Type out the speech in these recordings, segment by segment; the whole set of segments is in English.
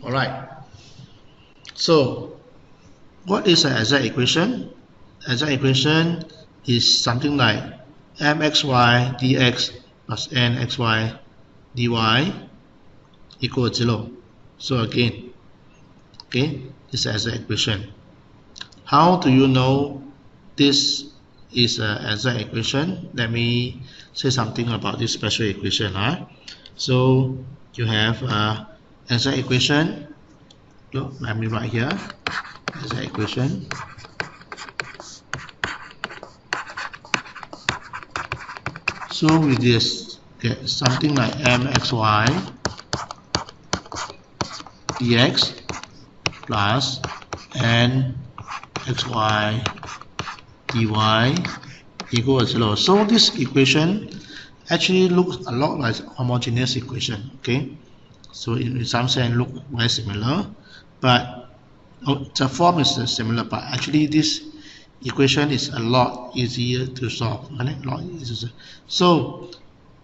Alright. So what is an exact equation? Exact equation is something like mxy dx plus nxy dy equal 0. So again, okay, this is an exact equation. How do you know this is an exact equation? Let me say something about this special equation. So you have an exact equation. Look, let me write here. Exact equation. So we just get something like mxy dx plus nxy dy equal 0. So this equation actually looks a lot like homogeneous equation. Okay, so in some sense look very similar, but the form is similar, but actually this equation is a lot easier to solve. So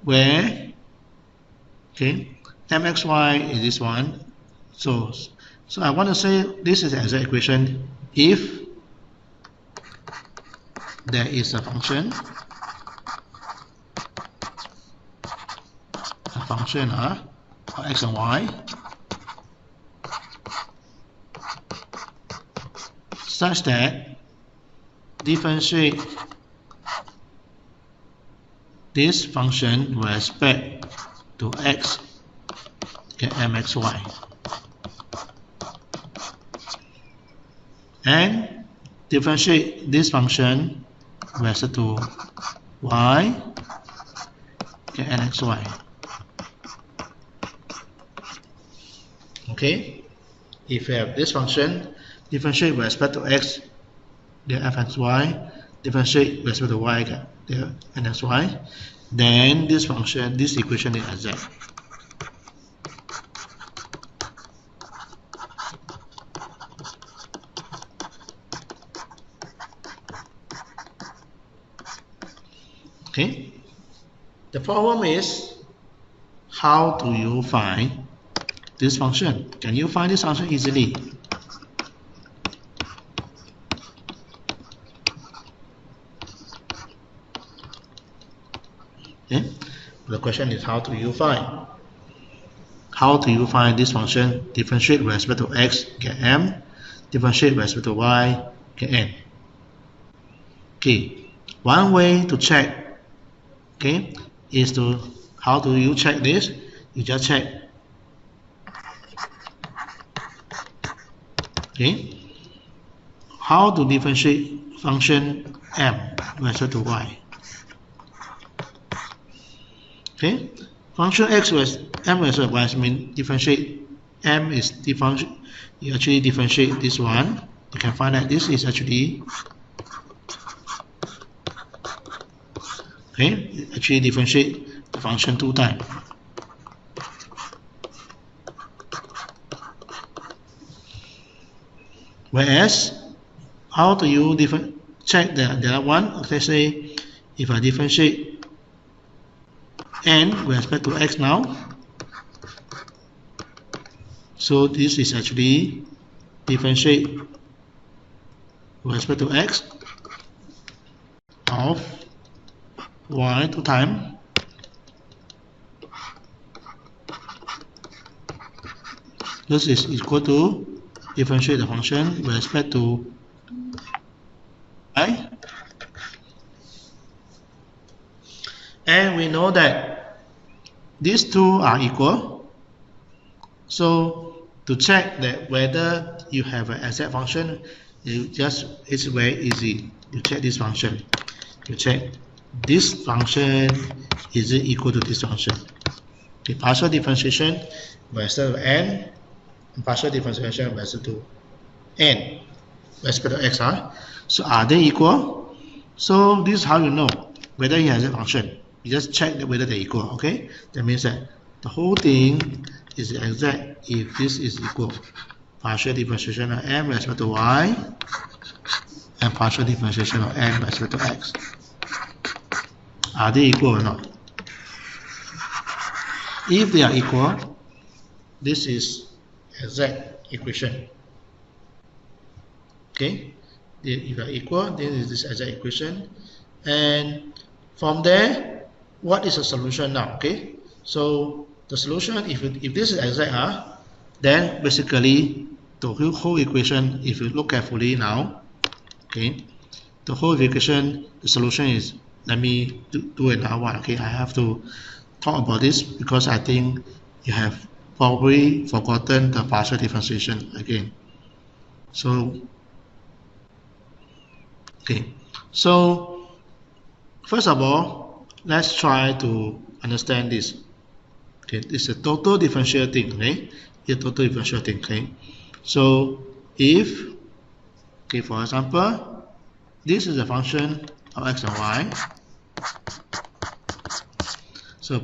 where, okay, mxy is this one. So I want to say this is an exact equation if there is a function for x and y such that differentiate this function with respect to x, get mxy, and differentiate this function with respect to y, get nxy. Okay, if you have this function, differentiate with respect to x, the fxy, differentiate with respect to y, the nxy, then this function, this equation is exact. Okay, the problem is, how do you find this function? Can you find this function easily? Okay, the question is, how do you find? How do you find this function? Differentiate with respect to x, get m. Differentiate with respect to y, get n. Okay, one way to check, okay, is to, how do you check this? You just check, okay, how to differentiate function m with respect to y. Okay, function x with m with respect to y means differentiate m is differentiate. You actually differentiate this one. You can find that this is actually, okay, actually differentiate the function 2 times. Whereas, how do you check the other one? Let's say if I differentiate n with respect to x now, so this is actually differentiate with respect to x of y 2 times this is equal to differentiate the function with respect to y, and we know that these two are equal. So to check that whether you have an exact function, it's very easy. You check this function. You check this function, is it equal to this function? The partial differentiation with respect to n, and partial differentiation with respect to n, with respect to x. So are they equal? So this is how you know whether he has a function. You just check whether they're equal. Okay, that means that the whole thing is exact if this is equal. Partial differentiation of m with respect to y and partial differentiation of n with respect to x. Are they equal or not? If they are equal, this is exact equation. Okay, if are equal, then is this exact equation, and from there, what is the solution now? Okay, so the solution, if this is exact, then basically the whole equation, if you look carefully now, okay, the whole equation, the solution is, let me do another one. Okay, I have to talk about this because I think you have probably forgotten the partial differentiation again. So okay, so first of all, let's try to understand this. Okay, this is a total differential thing. Okay, a total differential thing. Okay, so if, okay, for example, this is a function of x and y. So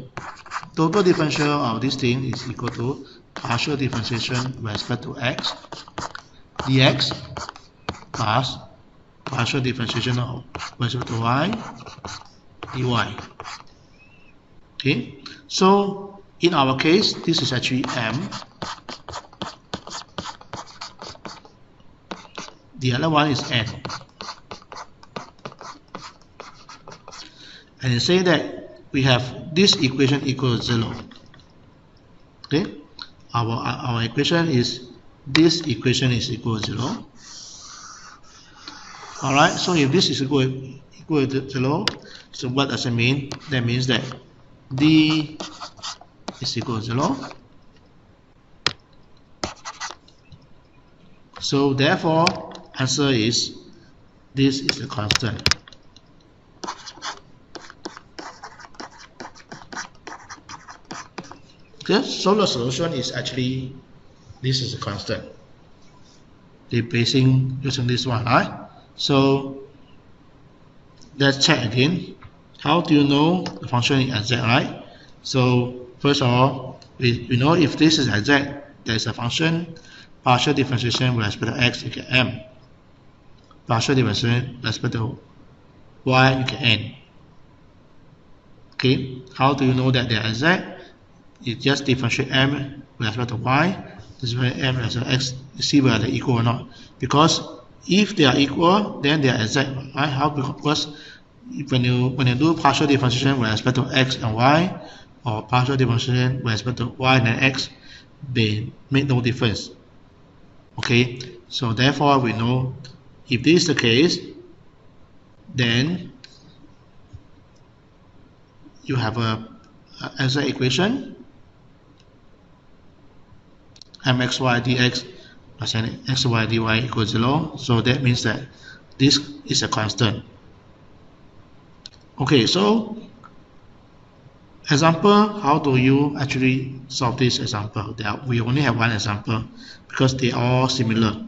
total differential of this thing is equal to partial differentiation with respect to x dx plus partial differentiation of with respect to y dy. Okay, so in our case, this is actually m. The other one is n. And you say that we have this equation equal to 0. Okay, our equation is, this equation is equal to 0. Alright, so if this is equal to 0, so what does it mean? That means that d is equal to 0. So therefore, answer is, this is a constant. Okay, so the solution is actually, this is a constant. Replacing using this one, right? So let's check again. How do you know the function is exact, right? So first of all, we know if this is exact, there is a function partial differentiation with respect to x, you get m. Partial differentiation with respect to y, you get n. Okay, how do you know that they are exact? You just differentiate m with respect to y, differentiate m with respect to x, you see whether they're equal or not. Because if they are equal, then they are exact, right? How? Because when you do partial differentiation with respect to x and y, or partial differentiation with respect to y and x, they make no difference. Okay, so therefore we know if this is the case, then you have a exact equation mxy dx plus xy dy equals 0. So that means that this is a constant. Okay, so example, how do you actually solve this example? We only have one example because they are all similar.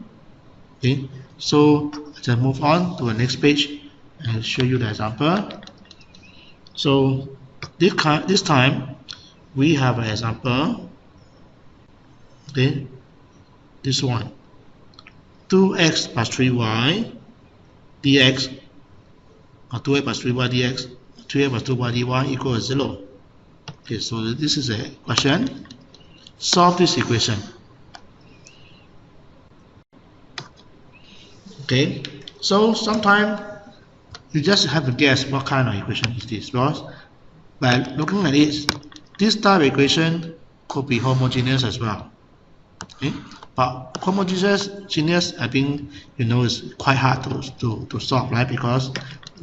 Okay, so let's move on to the next page and show you the example. So this time we have an example. Okay, this one, 2x plus 3y dx, or 2x plus 3y dx, 3x plus 2y dy equals 0. Okay, so this is a question. Solve this equation. Okay, so sometimes you just have to guess what kind of equation is this, because by looking at it, this type of equation could be homogeneous as well. Okay, but homogeneous, I think you know, is quite hard to solve, right? Because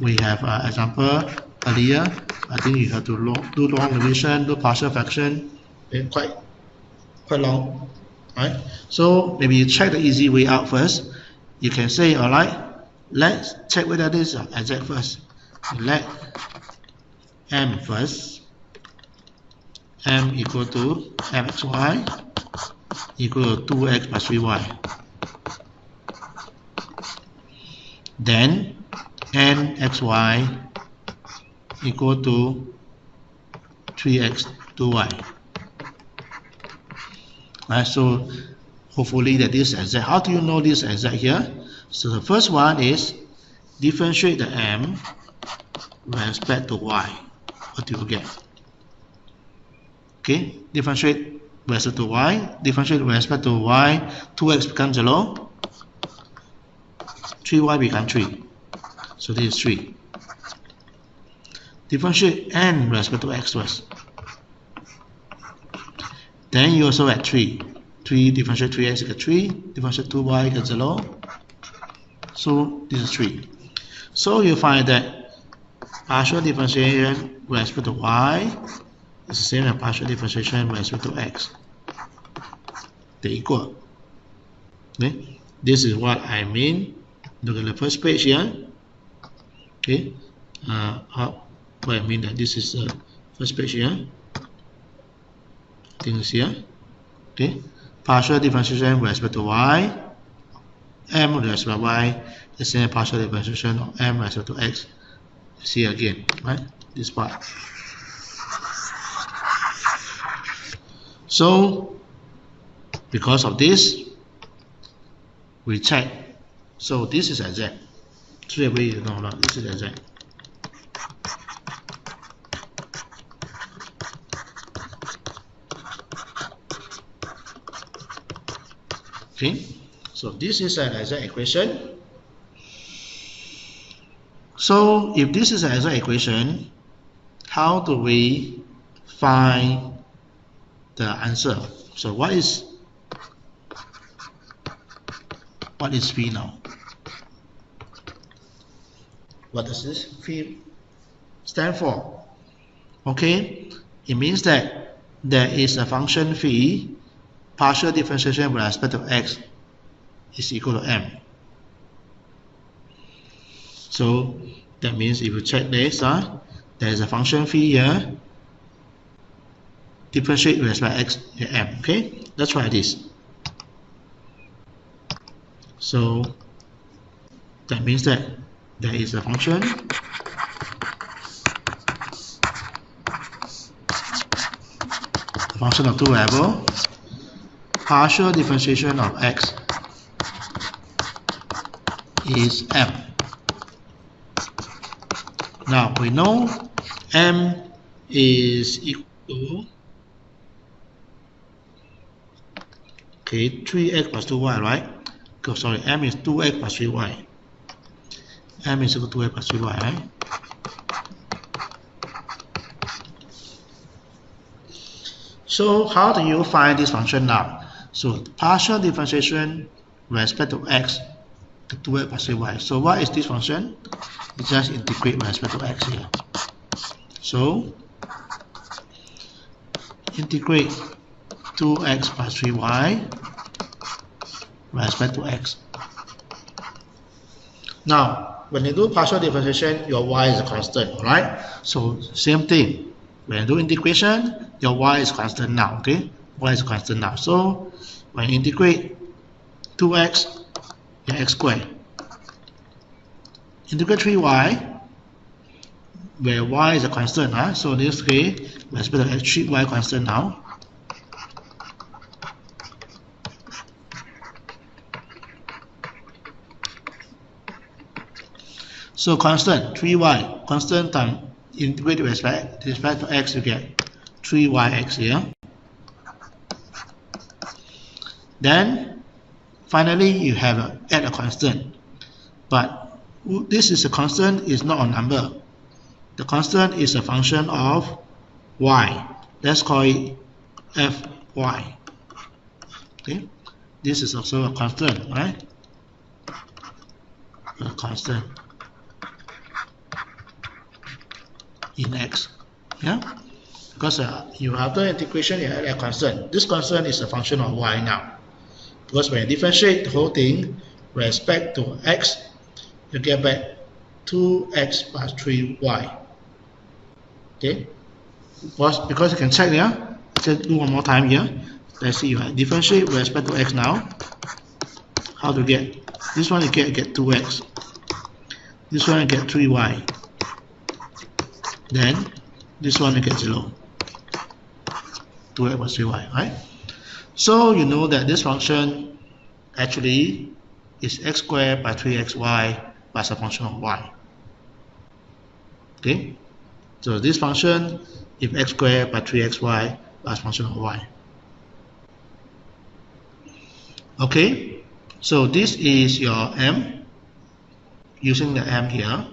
we have an example earlier. I think you have to do long division, do partial fraction, quite long, right? So maybe you check the easy way out first. You can say, all right, let's check whether this is exact first. Let m first, m equal to mxy equal to 2x plus 3y. Then nxy equal to 3x 2y. Right, so hopefully that this is exact. How do you know this is exact here? So the first one is differentiate the m with respect to y. What do you get? Okay, differentiate with respect to y, differentiate with respect to y, 2x becomes 0, 3y becomes 3. So this is 3. Differentiate n with respect to x first. Then you also add 3. 3 differentiate 3x equals 3, differentiate 2y equals 0. So this is 3. So you find that partial differentiation with respect to y is the same as partial differentiation with respect to x. They're equal. Okay? This is what I mean. Look at the first page here. Okay? What I mean that this is the first page here. Things here. Okay? Partial differentiation with respect to y, m with respect to y, the same partial differentiation of m with respect to x. See again, right? This part. So because of this, we check. So this is exact. Straight away you know that this is exact. Okay, so this is an exact equation. So if this is an exact equation, how do we find the answer? So what is phi now? What does this phi stand for? Okay, it means that there is a function phi, partial differentiation with respect to x is equal to m. So that means if you check this, there is a function phi here, differentiate with respect to x here m. Okay, let's try this. So that means that there is a function of two variables, partial differentiation of x is m. Now we know m is equal, okay, 3x plus 2y, right? Oh, sorry, m is 2x plus 3y. M is equal to 2x plus 3y, right? So how do you find this function now? So partial differentiation with respect to x to 2x plus 3y. So what is this function? You just integrate with respect to x here. So integrate 2x plus 3y with respect to x. Now, when you do partial differentiation, your y is a constant, alright? So same thing. When you do integration, your y is constant now, okay? Y is constant now. So when you integrate 2x, your x squared. Integrate 3y, where y is a constant, so in this case, we expect to 3y constant now. So constant 3y, constant time integrate with respect to x, you get 3yx here. Then finally you have add a constant, but this is a constant, is not a number. The constant is a function of y. Let's call it fy. Okay, this is also a constant, right? A constant in x, yeah, because you after integration you have a constant. This constant is a function of y now, because when you differentiate the whole thing with respect to x, you get back 2x plus 3y. Okay, because you can check here. Let's do one more time here. Let's see, you have differentiate with respect to x now. How to get this one? You get 2x. This one you get 3y. Then this one you get 0. 2x plus 3y, right? So you know that this function actually is x squared by 3xy plus a function of y. Okay, so this function is x squared by 3xy plus function of y. Okay, so this is your M, using the M here.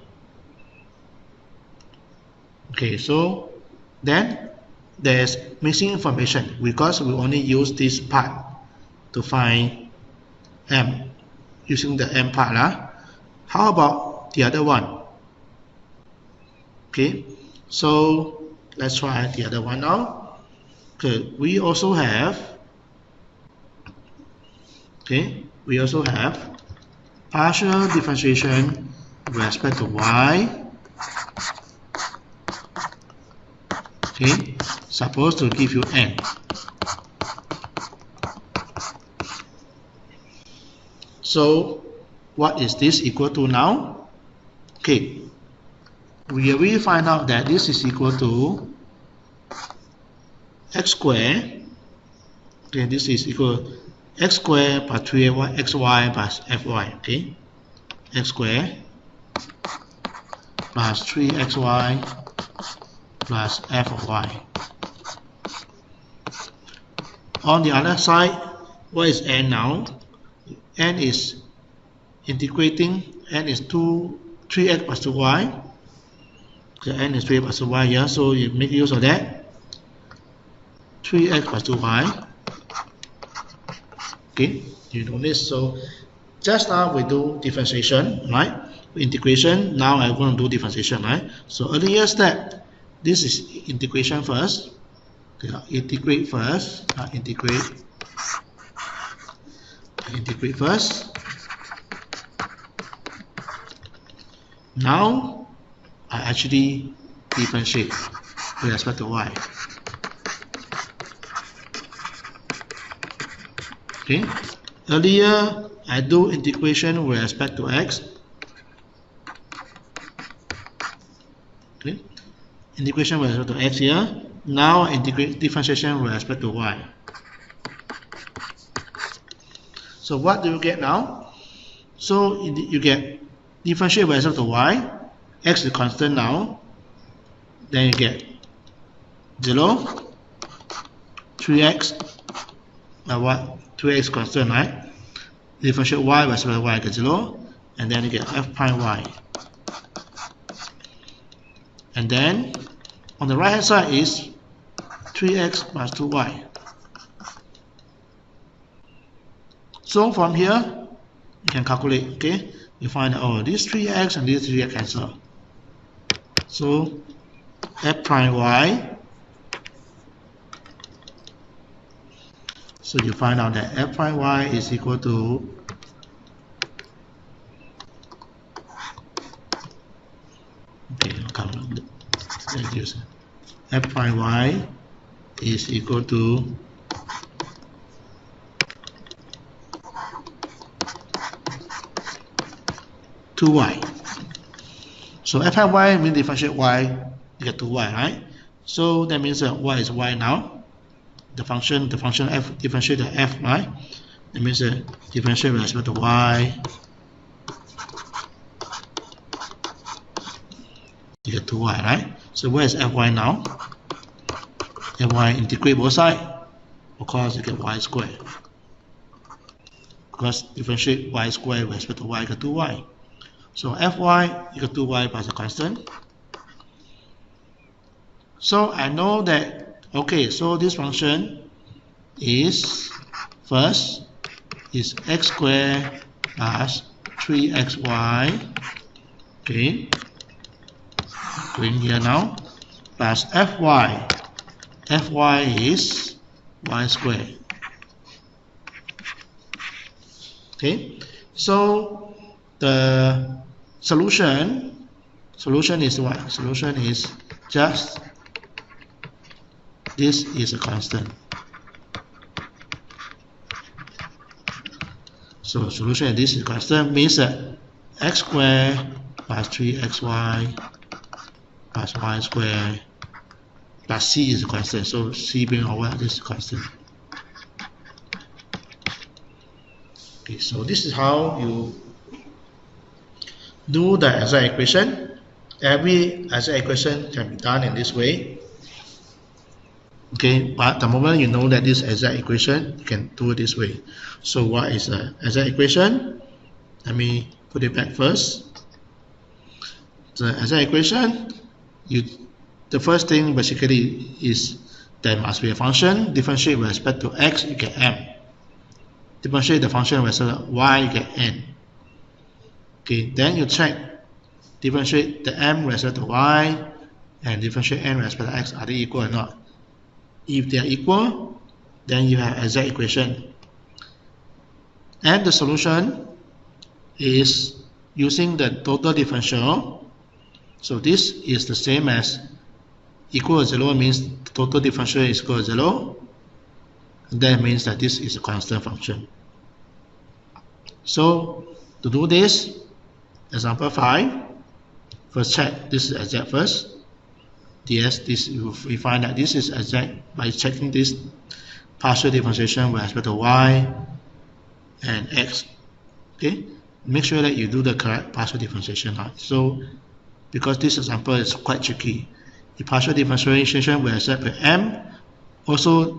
Okay, so then there's missing information because we only use this part to find M, using the M part. How about the other one? Okay, so let's try the other one now. Okay, we also have partial differentiation with respect to y. Okay, supposed to give you n. So what is this equal to now? Okay, we will find out that this is equal to x squared. Okay, this is equal to x squared plus 3xy plus fy. Okay, x squared plus 3xy plus fy. On the other side, what is n now? N is integrating, n is 3x plus 2y. So n is 3x plus 2y here, so you make use of that. 3x plus 2y. Okay, you know this. So just now we do differentiation, right? Integration. Now I'm going to do differentiation, right? So earlier step, this is integration first. Okay, integrate first. Integrate first. Now I actually differentiate with respect to y. Okay, earlier I do integration with respect to x. Okay, integration with respect to x here. Now I integrate differentiation with respect to y. So what do you get now? So you get differentiate with respect to y. X is constant now. Then you get 0, 3x, what? 2x constant, right? Differentiate y with respect to y, get 0, and then you get f prime y. And then on the right hand side is 3x plus 2y. So from here you can calculate. Okay, you find that, oh, this 3x and this 3x cancel. So f prime y. So you find out that f prime y is equal to f prime y is equal to two y. So f prime y means differentiate y, you get 2y, right? So that means that y is y now. The function f differentiate the f, right? That means that differentiate with respect to y, you get 2y, right? So where is fy now? Fy integrate both sides, of course you get y squared. Because differentiate y squared with respect to y, you get 2y. So fy equal to 2y plus a constant. So I know that, okay, so this function is first is x squared plus 3xy. Okay, going here now, plus fy. Fy is y squared. Okay, so the solution is what? Solution is just this is a constant. So solution of this is constant means that x squared plus 3xy plus y squared plus c is a constant. So c being over, this is constant. Okay, so this is how you do the exact equation. Every exact equation can be done in this way. Okay, but the moment you know that this exact equation, you can do it this way. So what is the exact equation? Let me put it back first. The exact equation, the first thing basically is there must be a function, differentiate with respect to x, you get m. Differentiate the function with respect to y, you get n. Okay, then you check, differentiate the m with respect to y, and differentiate n with respect to x, are they equal or not? If they are equal, then you have exact equation. And the solution is using the total differential. So this is the same as equal to 0 means the total differential is equal to 0. And that means that this is a constant function. So to do this, example 5, first check this is exact first. Yes, we find that this is exact by checking this partial differentiation with respect to y and x. Okay, make sure that you do the correct partial differentiation. So because this example is quite tricky, the partial differentiation with respect to m also,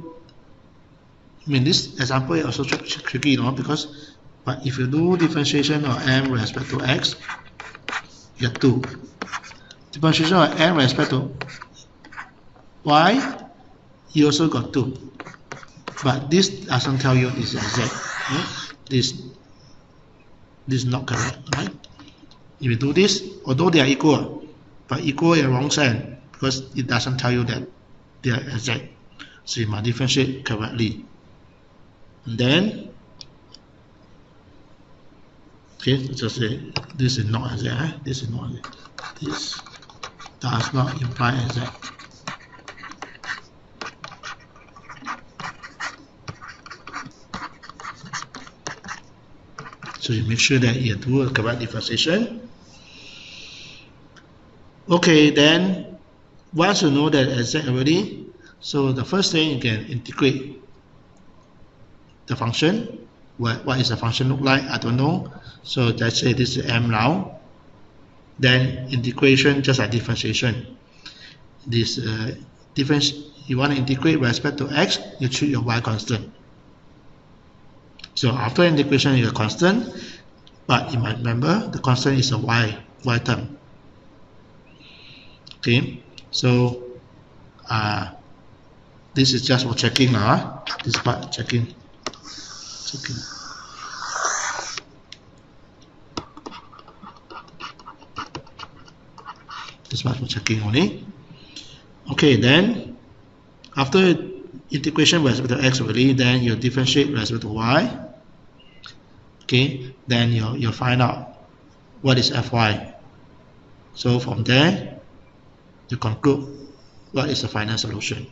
I mean this example is also tricky, because but if you do differentiation of m with respect to x, you get 2. Differentiation of m with respect to y, you also got 2. But this doesn't tell you this is exact. Right? This is not correct. Right? If you do this, although they are equal, but equal in the wrong sense, because it doesn't tell you that they are exact. So you must differentiate correctly. And then, okay, just say this is not exact. This is not exact. This does not imply exact. So you make sure that you do a correct differentiation. Okay, then once you know that exact already, so the first thing you can integrate the function. What is the function look like? I don't know. So let's say this is m now. Then integration just like differentiation. This difference you want to integrate with respect to x, you treat your y constant. So after integration is a constant, but you might remember the constant is a y term. Okay, so this is just for checking now. This part checking. This part for checking only. Okay, then after integration with respect to x already, then you differentiate with respect to y. Okay, then you'll find out what is fy. So from there, you conclude what is the final solution.